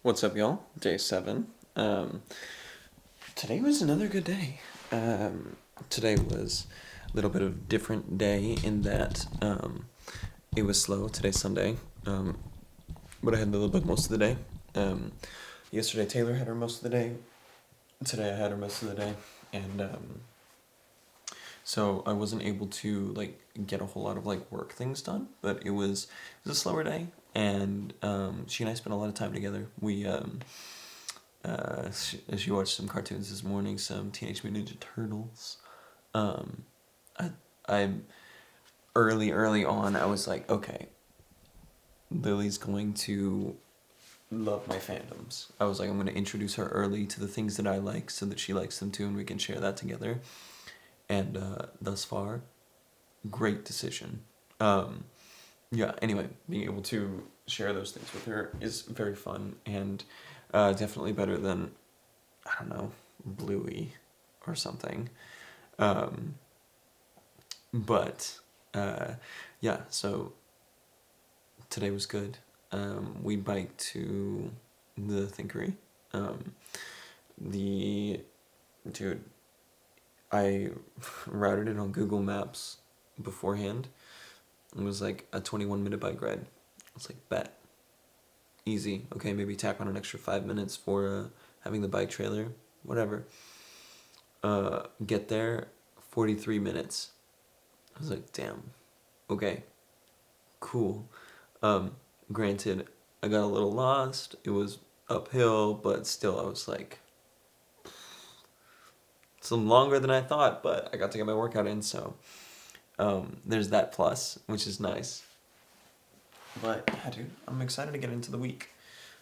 What's up, y'all? Day 7. Today was another good day. Today was a little bit of different day in that it was slow. Today's Sunday, but I had the little book most of the day. Yesterday Taylor had her most of the day. Today I had her most of the day, and so I wasn't able to get a whole lot of work things done. But it was a slower day, and she and I spent a lot of time together. She watched some cartoons this morning, some Teenage Mutant Ninja Turtles. Um, I I early on I was like, okay, Lily's going to love my fandoms. I was like, I'm going to introduce her early to the things that I like so that she likes them too, and we can share that together. And thus far, great decision. Yeah, anyway, being able to share those things with her is very fun, and definitely better than, I don't know, Bluey or something. Um, but yeah, so today was good. We biked to the Thinkery. Um, the Dude, I routed it on Google Maps beforehand. It was like a 21-minute bike ride. It's like, bet. Easy. Okay, maybe tack on an extra 5 minutes for having the bike trailer. Whatever. Get there, 43 minutes. I was like, damn. Okay, cool. Um, Granted, I got a little lost. It was uphill, but still, I was like, some longer than I thought, but I got to get my workout in, so there's that plus, which is nice. But yeah, dude, I'm excited to get into the week.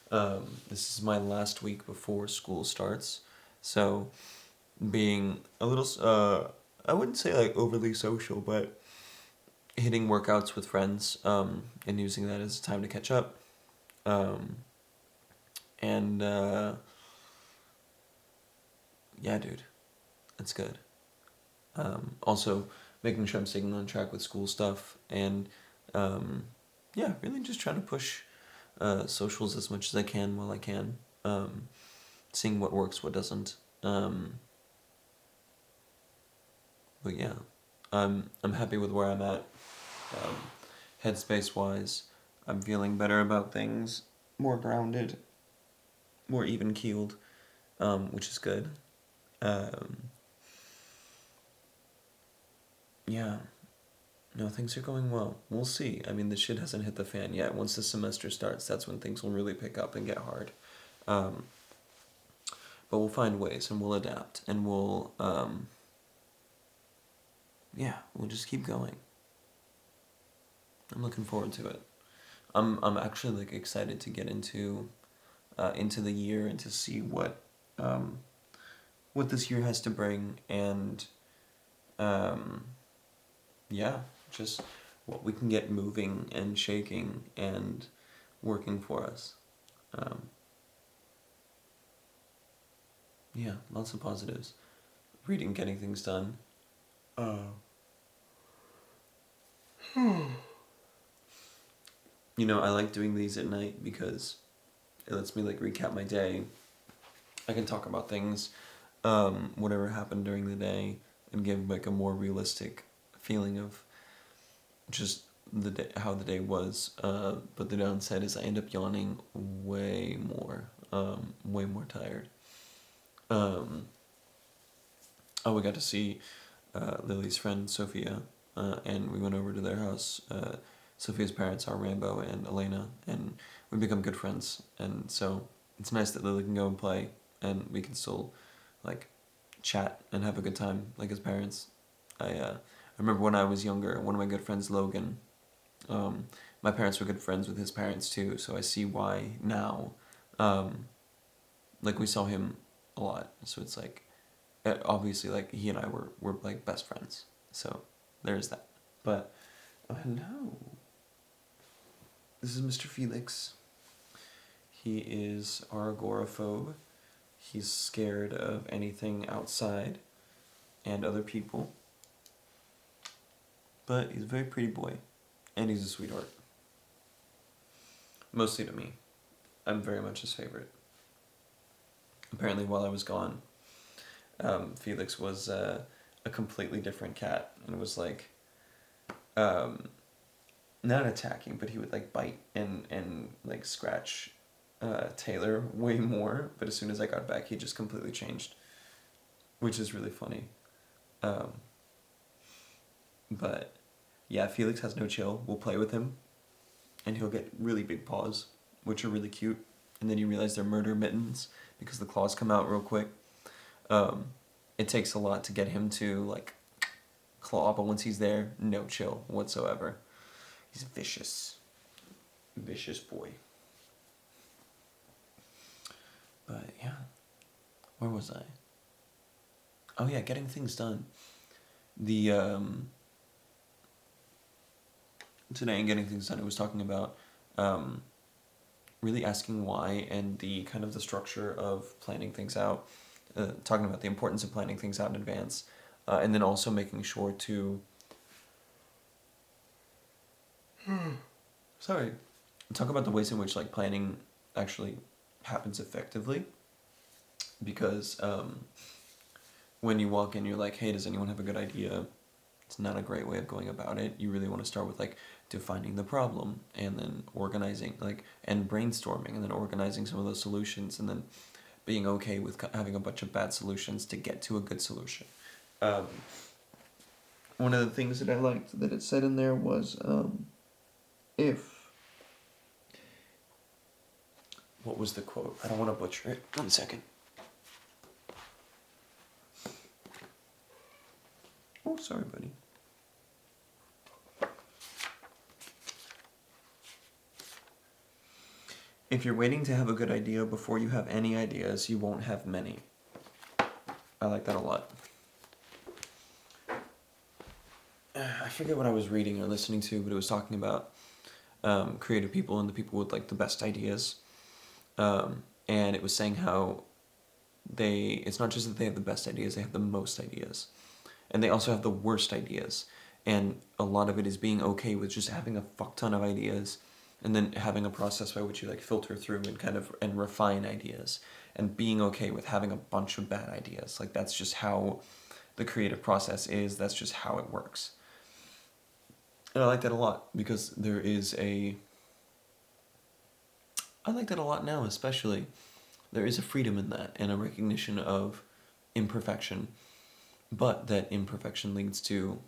This is my last week before school starts, so being a little, I wouldn't say overly social, but hitting workouts with friends, and using that as a time to catch up. Um, and yeah, dude, it's good. Also, making sure I'm staying on track with school stuff, and yeah, really just trying to push socials as much as I can while I can. Seeing what works, what doesn't. But yeah, I'm happy with where I'm at. Um, Headspace wise, I'm feeling better about things, more grounded, more even keeled, which is good. Um, yeah, no, things are going well. We'll see. I mean, the shit hasn't hit the fan yet. Once the semester starts, that's when things will really pick up and get hard. Um, but we'll find ways and we'll adapt and yeah, we'll just keep going. I'm looking forward to it. I'm actually excited to get into the year and to see what this year has to bring, and um, yeah, just what we can get moving and shaking and working for us. Um, yeah, lots of positives. Reading, getting things done. I like doing these at night because it lets me recap my day. I can talk about things, whatever happened during the day, and give a more realistic feeling of just the day, how the day was. But the downside is I end up yawning way more tired. Um, oh, we got to see Lily's friend Sophia, and we went over to their house. Sophia's parents are Rambo and Elena, and we become good friends. And so it's nice that Lily can go and play, and we can still like chat and have a good time like as parents. I remember when I was younger, one of my good friends, Logan, um, my parents were good friends with his parents too, so I see why now. Um, we saw him a lot, so it's obviously he and I were best friends. So there's that. But oh, hello. This is Mr. Felix. He is our agoraphobe. He's scared of anything outside and other people. But he's a very pretty boy. And he's a sweetheart. Mostly to me. I'm very much his favorite. Apparently, while I was gone, Felix was a completely different cat, and was like, not attacking, but he would like bite and like scratch Taylor way more. But as soon as I got back, he just completely changed, which is really funny. But yeah, Felix has no chill. We'll play with him, and he'll get really big paws, which are really cute. And then you realize they're murder mittens because the claws come out real quick. It takes a lot to get him to like claw, but once he's there, no chill whatsoever. He's vicious. Vicious boy. But yeah. Where was I? Oh yeah, getting things done. The today in Getting Things Done, it was talking about really asking why and the kind of the structure of planning things out. Talking about the importance of planning things out in advance. And then also making sure to sorry, talk about the ways in which like planning actually happens effectively, because when you walk in, you're like, hey, does anyone have a good idea? It's not a great way of going about it. You really want to start with like defining the problem, and then organizing, like, and brainstorming, and then organizing some of those solutions, and then being okay with having a bunch of bad solutions to get to a good solution. One of the things that I liked that it said in there was what was the quote? I don't want to butcher it. 1 second. Oh, sorry, buddy. If you're waiting to have a good idea before you have any ideas, you won't have many. I like that a lot. I forget what I was reading or listening to, but it was talking about creative people and the people with like the best ideas. And it was saying how it's not just that they have the best ideas, they have the most ideas. And they also have the worst ideas. And a lot of it is being okay with just having a fuck ton of ideas, and then having a process by which you like filter through and refine ideas, and being okay with having a bunch of bad ideas. Like, that's just how the creative process is. That's just how it works. And I like that a lot, because I like that a lot now, especially. There is a freedom in that, and a recognition of imperfection, but that imperfection leads to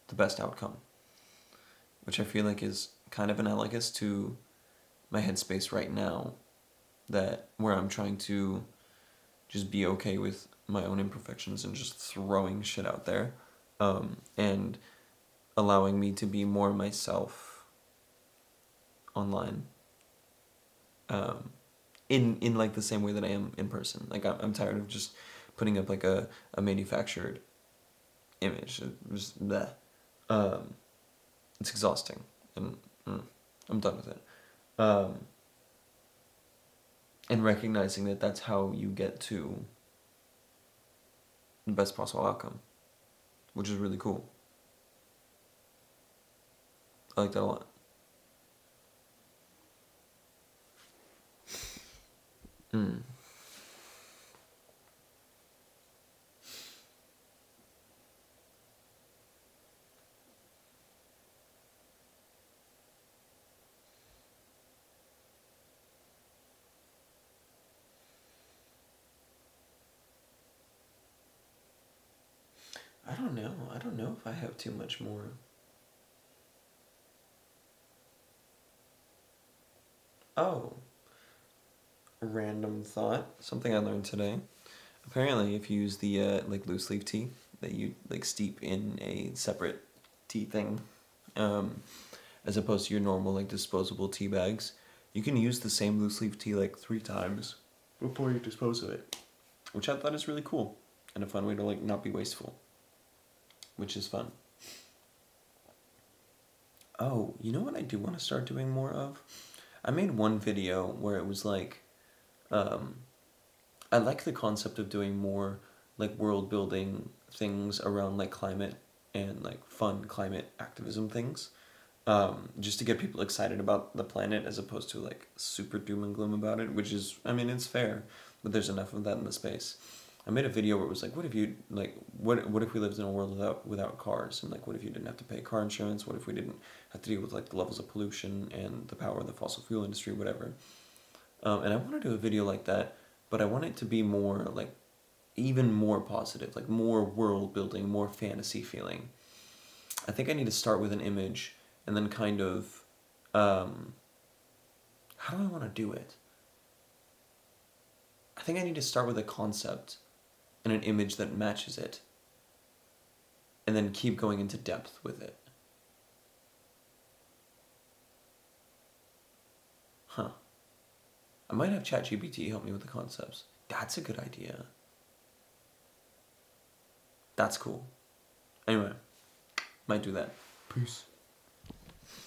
the best outcome, which I feel like is kind of analogous to my headspace right now, where I'm trying to just be okay with my own imperfections and just throwing shit out there, and allowing me to be more myself online, in like the same way that I am in person. Like, I'm tired of just putting up like a manufactured image. Just bleh. It's exhausting, and I'm done with it. And recognizing that that's how you get to the best possible outcome, which is really cool. I like that a lot. I don't know. I don't know if I have too much more. Oh. Random thought. Something I learned today. Apparently, if you use the like loose leaf tea that you like steep in a separate tea thing, as opposed to your normal like disposable tea bags, you can use the same loose leaf tea like 3 times before you dispose of it, which I thought is really cool and a fun way to like not be wasteful, which is fun. Oh, you know what I do want to start doing more of? I made one video where it was like, I like the concept of doing more like world building things around like climate and like fun climate activism things. just to get people excited about the planet as opposed to like super doom and gloom about it, which is, I mean, it's fair, but there's enough of that in the space. I made a video where it was like, what if you like, what if we lived in a world without cars, and like, what if you didn't have to pay car insurance? What if we didn't have to deal with like the levels of pollution and the power of the fossil fuel industry, whatever. And I want to do a video like that, but I want it to be more like, even more positive, like more world building, more fantasy feeling. I think I need to start with an image and then kind of, how do I want to do it? I think I need to start with a concept and an image that matches it, and then keep going into depth with it. Huh. I might have ChatGPT help me with the concepts. That's a good idea. That's cool. Anyway, might do that. Peace.